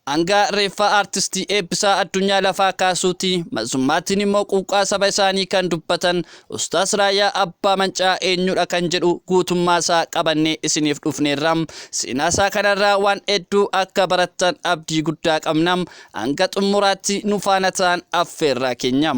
Anga reeffa artistii eebbisaa addunyaa lafaa kaasuuti mazzummaatiin immoo quuqqaa saba isaanii kan dubbatan Ustaas Raayyaa Abbaa Mancaa eenyudha kan jedhu guutummaa isaa qabannee isiniif dhufneerra. Seenaa isaa kanarraa waan hedduu akka barattan abdii guddaa qabna. Hanga xumuraatti nu faana ta'aa affeerraa keenya.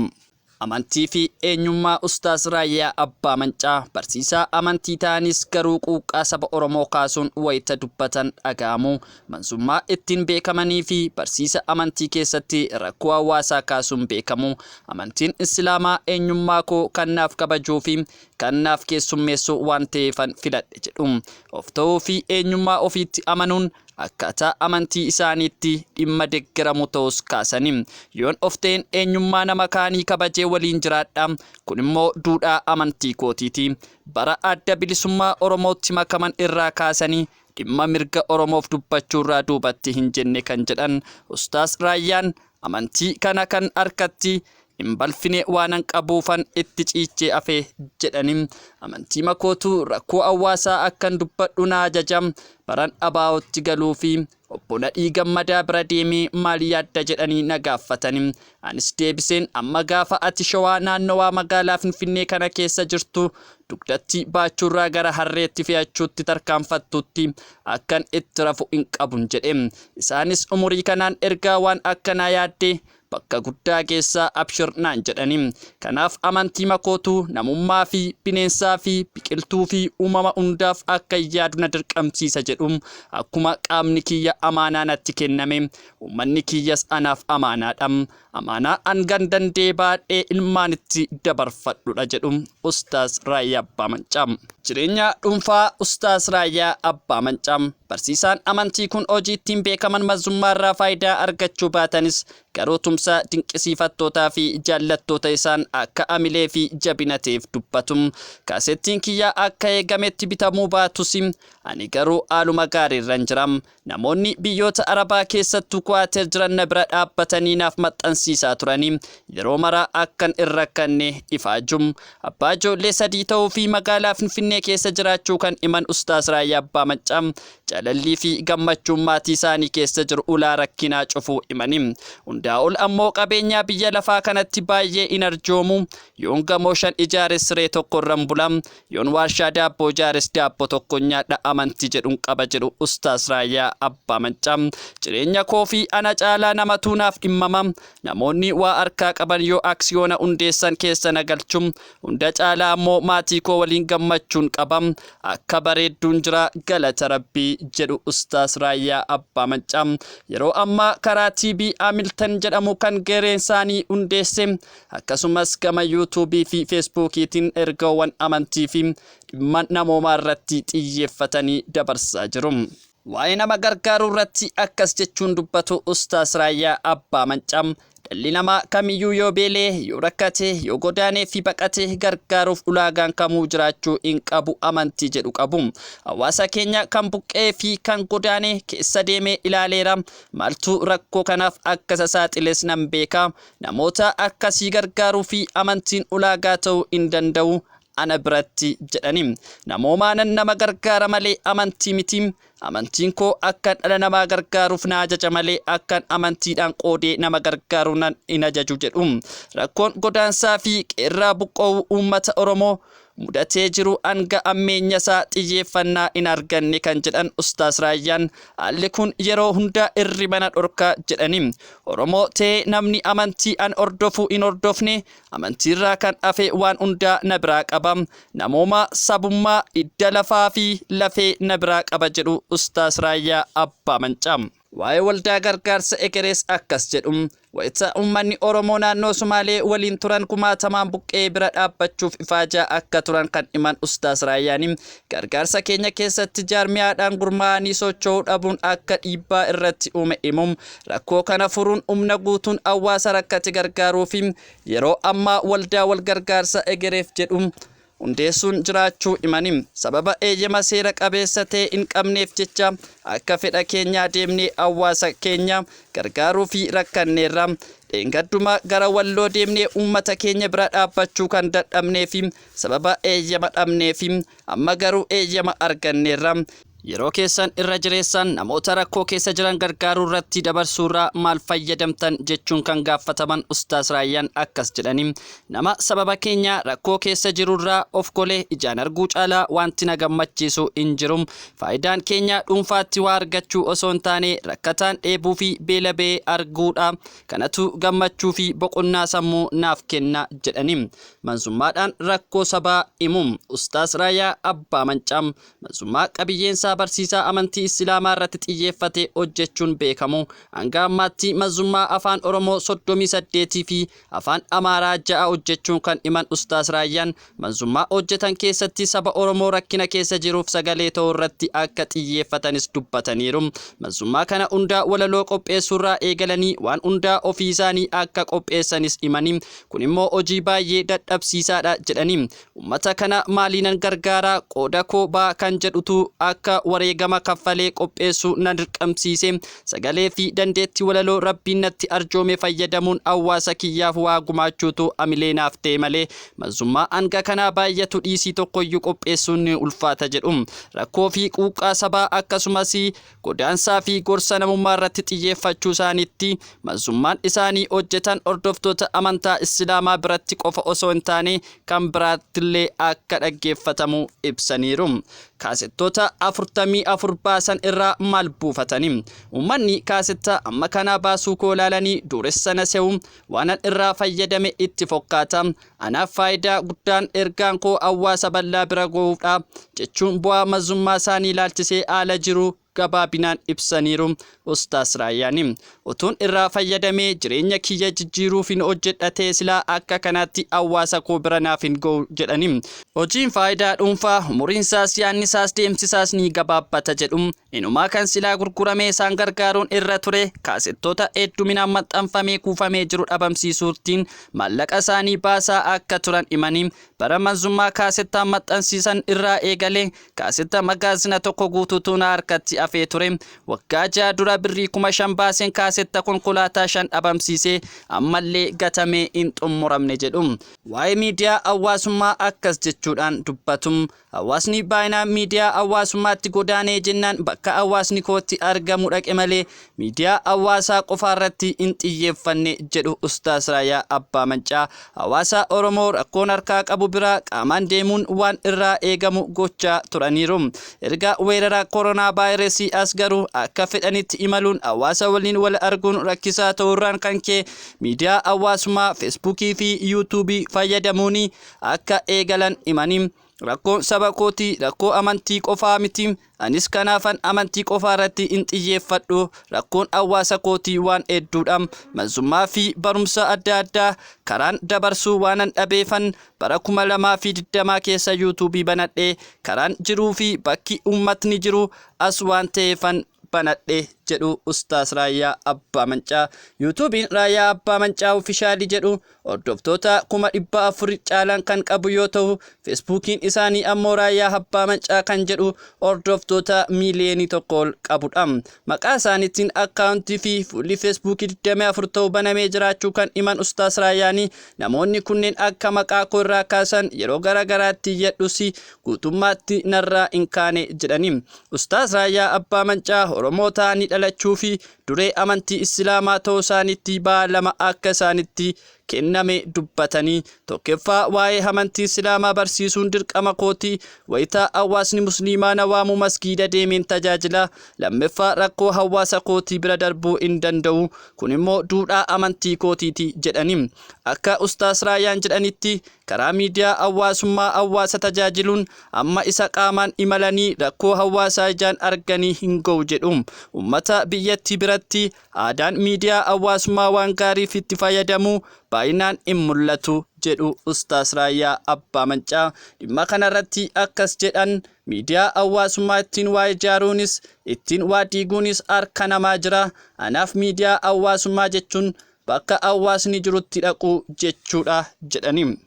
Amantii fi eenyummaa Ustaas Raayyaa Abbaa Mancaa barsiisaa amantii ta'anis garuu quuqqaa saba Oromoo kaasuun wayita dubbatan dhaga'amu. Manzummaa ittiin beekamanii fi barsiisa amantii keessatti rakkoo hawaasaa kaasuun beekamu. Amantiin Islaamaa eenyummaa koo kannaaf kabajuu fi kannaaf keessummeessuu waan ta'eefan filadhe jedhu. Of ta'uu fi eenyummaa ofiitti amanuun akkaataa amantii isaaniitti dhimma deeggaramu ta'us kaasanii. Yoon of ta'een eenyummaa nama kaanii kabajee waliin jiraadha. Kun immoo duudhaa amantii kootiiti. Bara adda bilisummaa Oromootti makaman irraa kaasanii dhimma mirga Oromoof dubbachuurraa duubatti hin jenne kan jedhan Ustaas Raayyaan amantii kana kan harkatti hin balfine waanan qabuufan itti ciichee afee jedhanii. Amantii makootu rakkoo hawaasaa akkan dubbadhu na ajajam. Baran abaa'otti galuu fi obbo Nadhii Gammadaa bira deemee maal yaadda jedhanii na gaafatanii. Anis deebiseen amma gaafa ati Shawaa naannawaa magaalaa Finfinnee kana keessa jirtu dugdatti baachuurraa gara harreetti fe'achuutti tarkaanfattutti akkan itti rafu hin qabun jedhe. Isaanis umurii kanaan ergaa waan akkanaa yaadde bakka guddaa keessaa abshir naan jedhanii. Kanaaf amantii makootu namummaa fi bineensaa fi biqiltuu fi uumama hundaaf akka yaadu na dirqamsiisa jedhu. Akkuma qaamni kiyya amaanaa natti kenname uummanni kiyyas anaaf amaanaadha. Amaanaa angan dandee baadhee ilmaanitti dabarfadhudha jedhu Ustaas Raayyaa Abbaa Mancaa. Jireenya dhuunfaa Ustaas Raayyaa Abbaa Mancaa. Barsiisaan amantii kun hojii ittiin beekaman mazummaarraa faayidaa argachuu baatanis garuu tumsa dinqisiifattootaa fi jaallattoota isaan akka amilee fi jabinateef dubbatu. Kaasettiin kiyyaa akka eegametti bitamuu baatus ani garuu haaluma gaariirra jira. Namoonni biyyoota Arabaa keessattuu Kuwaatir jiran na bira dhaabbatanii naaf maxxansiisaa turanii yeroo maraa akkan hin rakkanne ifaajum. Abbaa ijoollee sadii ta'uu fi magaalaa Finfinnee keessa jiraachuu kan himan Ustaas Raayyaa Abbaa Mancaa jaalallii fi gammachuun maatii isaanii keessa jiru ulaa rakkinaa cufuu himanii. Hundaa ol ammoo qabeenyaa biyya lafaa kanatti baay'ee hin arjoomu. Yoon gamoo 5 ijaares siree tokko irran bula. Yoon warshaa daabboo ijaares daabboo tokko nyaadha amantii jedhuun qaba jedhu Ustaas Raayyaa Abbaa Mancaa. Jireenya koo fi ana caalaa namatu naaf dhimmama. Namoonni waa harkaa qaban yoo aksiyoona hundeessan keessa na galchu. Hunda caalaa ammoo maatii koo waliin gammachuun qaba. Akka bareedduun jira galata Rabbii jedhu Ustaas Raayyaa Abbaa Mancaa. Yeroo ammaa karaa TV Amiltan jedhamu kan gareen isaanii hundeesse akkasumas gama YouTube fi Facebookiitiin ergaawwan amantii fi dhimma namoomaa irratti xiyyeeffatanii dabarsaa jiru. Waa'ee nama gargaaruu irratti akkas jechuun dubbatu Ustaas Raayyaa Abbaa Mancaa. Dhalli namaa kamiyyuu yoo beelee yoo rakkate yoo godaanee fi baqate gargaaruuf ulaagaan kamuu jiraachuu hin qabu amantii jedhu qabu. Hawaasa keenya kan buqqee fi kan godaanee keessa deemee ilaaleera. Maaltu rakkoo kanaaf akka saaxiles nan beeka. Namoota akkasii gargaaruu fi amantiin ulaagaa ta'uu hin danda'u ana biratti jedhanii. Namoomaan nama gargaara malee amantii miti. Amantiin koo akkan dhala namaa gargaaruuf na ajaja malee akkan amantiidhaan qoodee nama gargaaruu nan hin ajaju jedhu. Rakkoon godaansaa fi qeerraa buqqa'uu uummata Oromoo mudatee jiru hanga ammeenya isaa xiyyeeffannaa hin arganne kan jedhan Ustaas Raayyaan haalli kun yeroo hunda irribana dhorkaa jedhanii. Oromoo ta'ee namni amantii an hordofu hin hordofne amantiirraa kan hafe waan hundaa na biraa qaba. Namooma sabummaa idda lafaa fi lafee na biraa qaba jedhu Ustaas Raayyaa Abbaa Mancaa. Waa'ee waldaa gargaarsa egerees akkas jedhu. Wayita uummanni Oromoo naannoo Sumaalee waliin turan kumaatamaan buqqee bira dhaabbachuuf ifaajaa akka turan kan himan Ustaas Raayyaan gargaarsa keenya keessatti jaarmiyaadhaan gurmaa'anii socho'uu dhabuun akka dhiibbaa irratti uume himu. Rakkoo kana furuun humna guutuun hawaasa rakkate gargaaruu fi yeroo ammaa waldaa wal gargaarsa egereef jedhu hundeessuun jiraachuu himanii. Sababa eeyyama seera qabeessa ta'e hin qabneef jecha akka fedha keenyaa deemnee hawaasa keenya gargaaruu fi rakkanneerra. Dheengadduma gara Walloo deemnee uummata keenya bira dhaabbachuu kan dadhabnee fi sababa eeyyama dhabnee fi amma garuu eeyyama arganneerra. yeroo keessan irra jireessan namoota rakkoo keessa jiran gargaaruu irratti dabarsuurraa maal fayyadamtan jechuun kan gaafataman Ustaas Raayyaan akkas jedhanii nama sababa keenya rakkoo keessa jirurraa of golee ijaan arguu caalaa wanti na gammachiisu hin jiru. Faayidaan keenya dhuunfaatti waa argachuu osoo hin taane rakkataan dheebuu fi beela ba'ee arguudha. Kanatu gammachuu fi boqonnaa sammuu naaf kenna jedhanii manzummaadhaan rakkoo sabaa himu. Ustaas Raayyaa Abbaa Mancaa manzummaa qabiyyeensaa barsiisaa amantii Islaamaa irratti xiyyeeffatee hojjechuun beekamu. Hanga ammaatti manzummaa afaan Oromoo 38 fi afaan Amaaraa 6 hojjechuun kan himan Ustaas Raayyaan manzummaa hojjetan keessatti saba Oromoo rakkina keessa jiruuf sagalee ta'uu irratti akka xiyyeeffatanis dubbataniiru. Manzummaa kana hundaa walaloo qopheessuurraa eegalanii waan hundaa ofii isaanii akka qopheessanis himanii kun immoo hojii baay'ee dadhabsiisaadha jedhanii ummata kana maaliinan gargaaraa qooda koo baa kan jedhutu akka wareegama kaffalee qopheessuu na dirqamsiise. Sagalee fi dandeettii walaloo rabbiin natti arjoome fayyadamuun hawaasa kiyyaaf waa gumaachuutu amilee naaf ta'e malee manzummaa hanga kanaa baay'atu dhiisii tokkoyyuu qopheessuun ni ulfaata jedhu. Rakkoo fi quuqqaa sabaa akkasumas godaansaa fi gorsa namummaa irratti xiyyeeffachuu isaaniitti manzummaan isaanii hojjetan hordoftoota amantaa Islaamaa biratti qofa osoo hin taane kan biraattillee akka dhaggeeffatamu ibsaniiru. Kaasettoota 44 baasan irraa maal buufatanii uummanni kaasetta amma kana baasuu koo ilaalanii dureessana se'u waanan irraa fayyadame itti fokkaata. Anaaf faayidaa guddaan ergaan koo hawaasa bal'aa bira ga'uudha jechuun bu'aa manzummaa isaanii ilaalchisee haala jiru gabaabinaan ibsaniiru. Ustaas Raayyaan utuun irraa fayyadamee jireenya kiyya jijjiiruuf hin hojjedhatee silaa akka kanaatti hawaasa koo bira naaf hin ga'u jedhanii hojiin faayidaa dhuunfaa umuriinsaas yaannisaas deemsisaas ni gabaabbata jedhu. Inumaa kan silaa gurguramee isaan gargaaruun irra ture kaasettoota hedduminaan maxxanfamee kuufamee jiru dhabamsiisuutiin maallaqa isaanii baasaa akka turan himanii bara manzummaa kaasettaan maxxansiisan irraa eegalee kaasetta magaazina tokko guutuutu na harkatti hafee ture. Waggaa 6 dura birrii 5,000 baaseen kaasetta konkolaataa 5 dhabamsiisee ammallee gatamee hin xumuramne jedhu. Waa'ee miidiyaa hawaasummaa akkas jechuudhaan dubbatu. Hawaasni baay'inaan miidiyaa hawaasummaatti godaanee jennaan bakka hawaasni kootti argamu dhaqe malee miidiyaa hawaasaa qofa irratti hin xiyyeeffanne jedhu Ustaas Raayyaa Abbaa Mancaa. Hawaasa Oromoo rakkoon harkaa qabu bira qaamaan deemuun waan irraa eegamu gochaa turaniiru. Erga weerara koronaa vaayirasii as garuu akka fedhanitti imaluun hawaasa waliin wal arguun rakkisaa ta'uurraan kan ka'e miidiyaa hawaasummaa feesbuukii fi yuutuubii fayyadamuun akka eegalan himanii rakkoon saba kootii rakkoo amantii qofaa miti. Anis kanaafan amantii qofaa irratti hin xiyyeeffadhu. Rakkoon hawaasa kootii waan hedduudha. Manzummaa fi barumsa adda addaa karaan dabarsuu waanan dhabeefan bara 2020 keessa yuutuubii banadhee karaan jiruu fi bakki uummatni jiru as waan ta'eefan banadhe jedhu Ustaas Raayyaa Abbaa Mancaa. yuutuubiin Raayyaa Abbaa Mancaa ofishaalii jedhu hordoftoota 400,000 caalan kan qabu yoo ta'u feesbuukiin isaanii ammoo Raayyaa Abbaa Mancaa kan jedhu hordoftoota miiliyoonii 1 qabudha. Maqaa isaaniitiin akkaawuntii fi fuulli feesbuukii 24 ta'uu banamee jiraachuu kan himan Ustaas Raayyaan namoonni kunneen akka maqaa koo irraa kaasan yeroo garagaraatti jedhus guutummaatti narraa hin kaane jedhanii. Ustaas Raayyaa Abbaa Mancaa Oromoo ta'anii dhalachuu fi duree amantii Islaamaa ta'uu isaaniitti baalama akka isaanitti kenname dubbatanii tokkoffaa waa'ee amantii Islaamaa barsiisuun dirqama kooti. Wayitaa hawaasni musliimaa na waamu masgiida deemeen tajaajila. Lammaffaa rakkoo hawaasa kootii bira darbuu hin danda'u. Kun immoo duudhaa amantii kootiiti jedhanii. Akka Ustaas Raayyaan jedhanitti karaa miidiyaa hawaasummaa hawaasa tajaajiluun amma isa qaamaan imalanii rakkoo hawaasaa ijaan arganii hin ga'u jedhu. Ummata biyyattii biratti aadaan miidiyaa hawaasummaa waan gaariif itti fayyadamu baay'inaan hin mul'atu jedhu Ustaas Raayyaa Abbaa Mancaa. Dhimma kanarratti akkas jedhan miidiyaa hawaasummaa ittiin waa ijaaruunis ittiin waa diiguunis harka namaa jira. Anaaf miidiyaa hawaasummaa jechuun bakka hawaasni jirutti dhaquu jechuudha jedhanii.